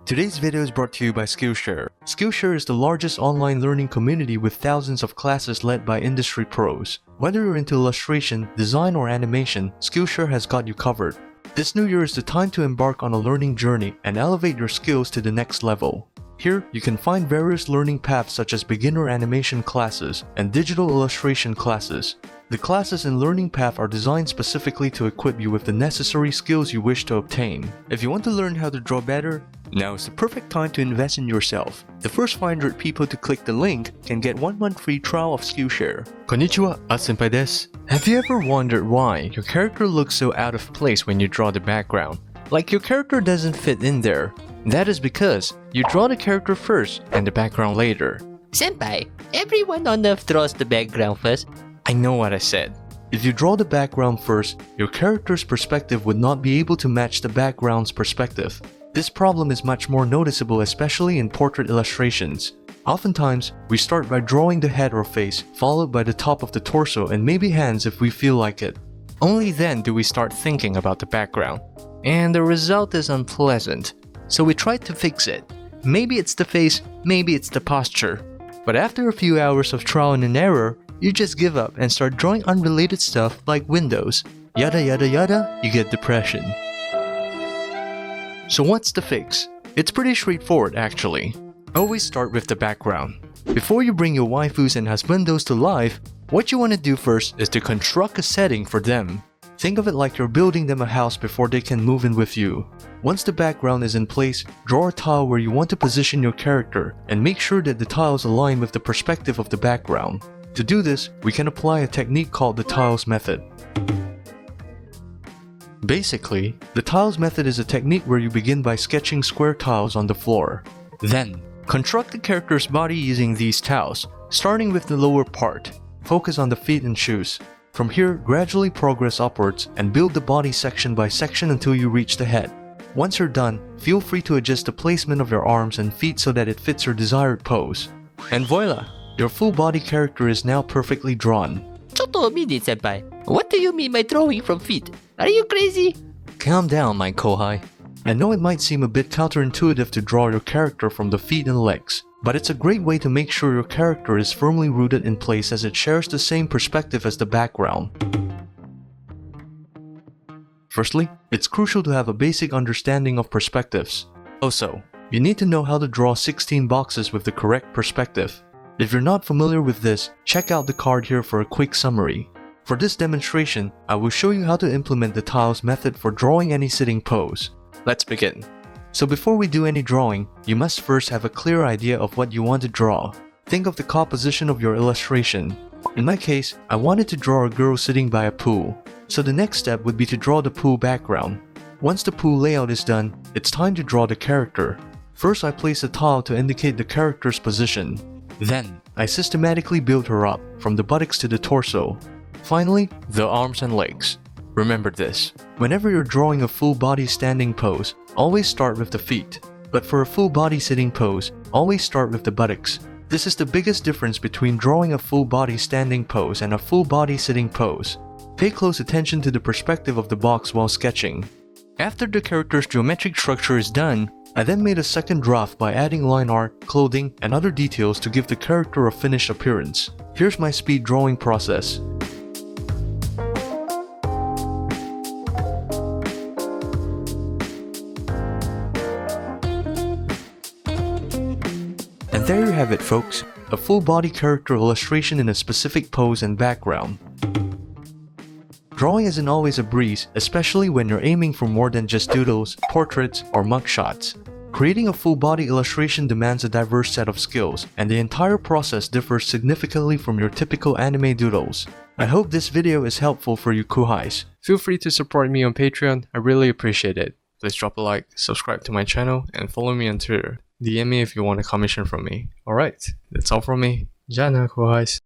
Today's video is brought to you by Skillshare. Skillshare is the largest online learning community with thousands of classes led by industry pros. Whether you're into illustration, design, or animation, Skillshare has got you covered. This new year is the time to embark on a learning journey and elevate your skills to the next level. Here, you can find various learning paths such as beginner animation classes and digital illustration classes. The classes and learning path are designed specifically to equip you with the necessary skills you wish to obtain. If you want to learn how to draw better, now is the perfect time to invest in yourself. The first 500 people to click the link can get 1 month free trial of Skillshare. Konnichiwa, Senpai desu. Have you ever wondered why your character looks so out of place when you draw the background? Like your character doesn't fit in there. That is because you draw the character first and the background later. Senpai, everyone on Earth draws the background first. I know what I said. If you draw the background first, your character's perspective would not be able to match the background's perspective. This problem is much more noticeable, especially in portrait illustrations. Oftentimes, we start by drawing the head or face, followed by the top of the torso and maybe hands if we feel like it. Only then do we start thinking about the background. And the result is unpleasant. So we try to fix it. Maybe it's the face, maybe it's the posture. But after a few hours of trial and error, you just give up and start drawing unrelated stuff like windows. Yada yada yada, you get depression. So what's the fix? It's pretty straightforward actually. Always start with the background. Before you bring your waifus and husbandos to life, what you want to do first is to construct a setting for them. Think of it like you're building them a house before they can move in with you. Once the background is in place, draw a tile where you want to position your character and make sure that the tiles align with the perspective of the background. To do this, we can apply a technique called the tiles method. Basically, the tiles method is a technique where you begin by sketching square tiles on the floor. Then, construct the character's body using these tiles, starting with the lower part. Focus on the feet and shoes. From here, gradually progress upwards and build the body section by section until you reach the head. Once you're done, feel free to adjust the placement of your arms and feet so that it fits your desired pose. And voila! Your full body character is now perfectly drawn. ちょっとminute, Senpai. What do you mean by drawing from feet? Are you crazy? Calm down, my kohai. I know it might seem a bit counterintuitive to draw your character from the feet and legs, but it's a great way to make sure your character is firmly rooted in place as it shares the same perspective as the background. Firstly, it's crucial to have a basic understanding of perspectives. Also, you need to know how to draw 16 boxes with the correct perspective. If you're not familiar with this, check out the card here for a quick summary. For this demonstration, I will show you how to implement the tiles method for drawing any sitting pose. Let's begin. So before we do any drawing, you must first have a clear idea of what you want to draw. Think of the composition of your illustration. In my case, I wanted to draw a girl sitting by a pool. So the next step would be to draw the pool background. Once the pool layout is done, it's time to draw the character. First, I place a tile to indicate the character's position. Then, I systematically build her up, from the buttocks to the torso. Finally, the arms and legs. Remember this, whenever you're drawing a full body standing pose, always start with the feet. But for a full body sitting pose, always start with the buttocks. This is the biggest difference between drawing a full body standing pose and a full body sitting pose. Pay close attention to the perspective of the box while sketching. After the character's geometric structure is done, I then made a second draft by adding line art, clothing, and other details to give the character a finished appearance. Here's my speed drawing process. And there you have it, folks, a full body character illustration in a specific pose and background. Drawing isn't always a breeze, especially when you're aiming for more than just doodles, portraits, or mugshots. Creating a full body illustration demands a diverse set of skills, and the entire process differs significantly from your typical anime doodles. I hope this video is helpful for you kuhais. Feel free to support me on Patreon, I really appreciate it. Please drop a like, subscribe to my channel, and follow me on Twitter. DM me if you want a commission from me. Alright, that's all from me. Ja na kuhais.